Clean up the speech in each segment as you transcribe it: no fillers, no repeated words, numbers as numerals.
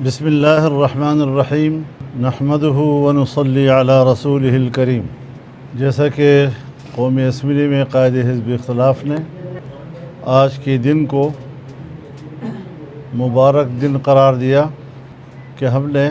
بسم اللہ الرحمن الرحیم نحمدہ ونصلی علی رسولہ الکریم۔ جیسا کہ قومی اسمبلی میں قائد حزب اختلاف نے آج کے دن کو مبارک دن قرار دیا کہ ہم نے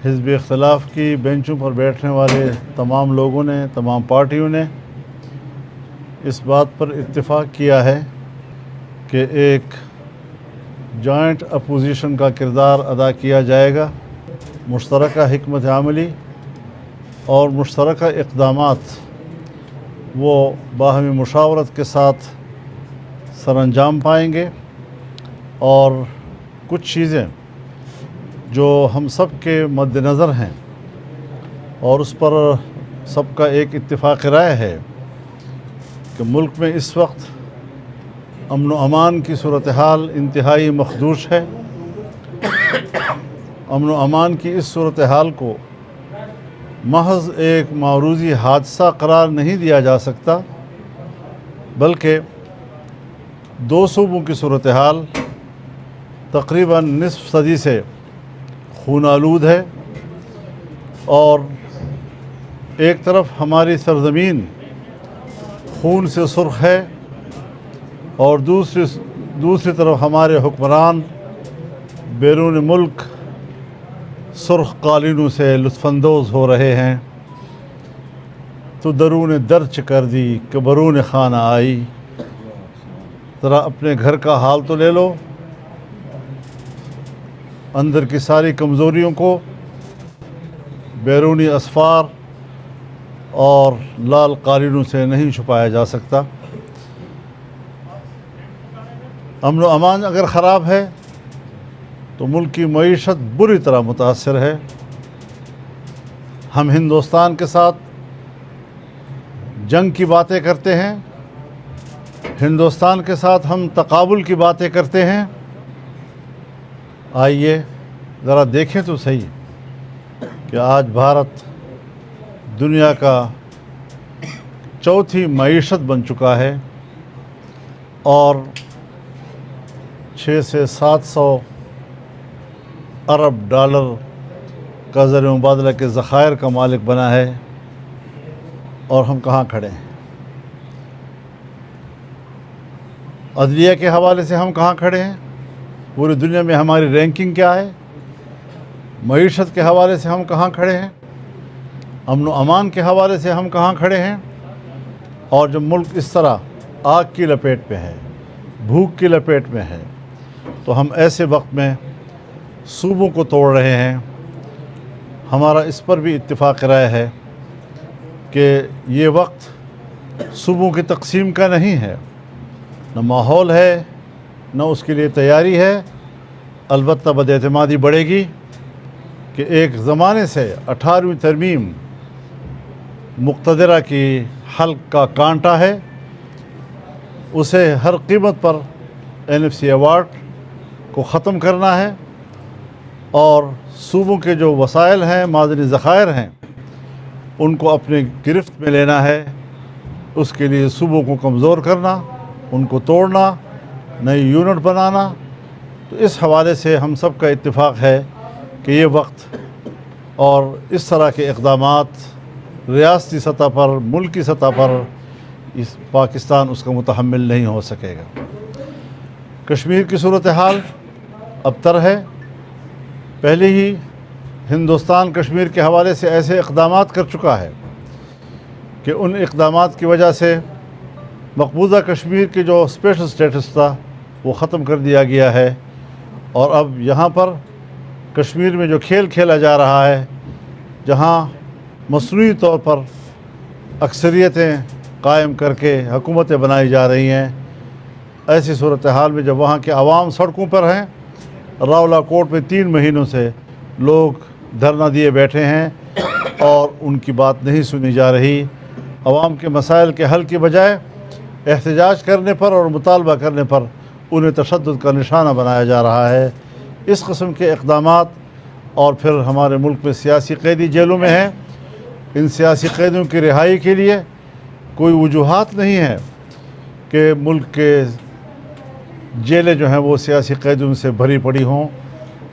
حزب اختلاف کی بینچوں پر بیٹھنے والے تمام لوگوں نے، تمام پارٹیوں نے اس بات پر اتفاق کیا ہے کہ ایک جوائنٹ اپوزیشن کا کردار ادا کیا جائے گا، مشترکہ حکمت عملی اور مشترکہ اقدامات وہ باہمی مشاورت کے ساتھ سر انجام پائیں گے، اور کچھ چیزیں جو ہم سب کے مد نظر ہیں اور اس پر سب کا ایک اتفاق رائے ہے کہ ملک میں اس وقت امن و امان کی صورتحال انتہائی مخدوش ہے۔ امن و امان کی اس صورتحال کو محض ایک معروضی حادثہ قرار نہیں دیا جا سکتا، بلکہ دو صوبوں کی صورتحال تقریباً نصف صدی سے خون آلود ہے، اور ایک طرف ہماری سرزمین خون سے سرخ ہے اور دوسری طرف ہمارے حکمران بیرون ملک سرخ قالینوں سے لطف اندوز ہو رہے ہیں۔ تو درون درچ کر دی کہ برون خانہ آئی، ذرا اپنے گھر کا حال تو لے لو، اندر کی ساری کمزوریوں کو بیرونی اسفار اور لال قالینوں سے نہیں چھپایا جا سکتا۔ امن و امان اگر خراب ہے تو ملک کی معیشت بری طرح متاثر ہے۔ ہم ہندوستان کے ساتھ جنگ کی باتیں کرتے ہیں، ہندوستان کے ساتھ ہم تقابل کی باتیں کرتے ہیں۔ آئیے ذرا دیکھیں تو صحیح کہ آج بھارت دنیا کا چوتھی معیشت بن چکا ہے، اور 600 سے 700 ارب ڈالر کا زر مبادلہ کے ذخائر کا مالک بنا ہے، اور ہم کہاں کھڑے ہیں؟ عدلیہ کے حوالے سے ہم کہاں کھڑے ہیں؟ پوری دنیا میں ہماری رینکنگ کیا ہے؟ معیشت کے حوالے سے ہم کہاں کھڑے ہیں؟ امن و امان کے حوالے سے ہم کہاں کھڑے ہیں؟ اور جب ملک اس طرح آگ کی لپیٹ میں ہے، بھوک کی لپیٹ میں ہے، تو ہم ایسے وقت میں صوبوں کو توڑ رہے ہیں۔ ہمارا اس پر بھی اتفاق رائے ہے کہ یہ وقت صوبوں کی تقسیم کا نہیں ہے، نہ ماحول ہے نہ اس کے لیے تیاری ہے۔ البتہ بد اعتمادی بڑھے گی کہ ایک زمانے سے 18ویں ترمیم مقتدرہ کی حلق کا کانٹا ہے، اسے ہر قیمت پر NFC ایوارڈ کو ختم کرنا ہے، اور صوبوں کے جو وسائل ہیں، معدنی ذخائر ہیں، ان کو اپنے گرفت میں لینا ہے۔ اس کے لیے صوبوں کو کمزور کرنا، ان کو توڑنا، نئی یونٹ بنانا۔ تو اس حوالے سے ہم سب کا اتفاق ہے کہ یہ وقت اور اس طرح کے اقدامات ریاستی سطح پر، ملکی سطح پر پاکستان اس کا متحمل نہیں ہو سکے گا۔ کشمیر کی صورتحال ابتر ہے۔ پہلے ہی ہندوستان کشمیر کے حوالے سے ایسے اقدامات کر چکا ہے کہ ان اقدامات کی وجہ سے مقبوضہ کشمیر کی جو اسپیشل سٹیٹس تھا وہ ختم کر دیا گیا ہے، اور اب یہاں پر کشمیر میں جو کھیل کھیلا جا رہا ہے، جہاں مصنوعی طور پر اکثریتیں قائم کر کے حکومتیں بنائی جا رہی ہیں، ایسی صورتحال میں جب وہاں کے عوام سڑکوں پر ہیں، راولا کوٹ میں 3 مہینوں سے لوگ دھرنا دیے بیٹھے ہیں اور ان کی بات نہیں سنی جا رہی۔ عوام کے مسائل کے حل کی بجائے احتجاج کرنے پر اور مطالبہ کرنے پر انہیں تشدد کا نشانہ بنایا جا رہا ہے۔ اس قسم کے اقدامات، اور پھر ہمارے ملک میں سیاسی قیدی جیلوں میں ہیں، ان سیاسی قیدیوں کی رہائی کے لیے کوئی وجوہات نہیں ہے کہ ملک کے جیلیں جو ہیں وہ سیاسی قیدیوں سے بھری پڑی ہوں،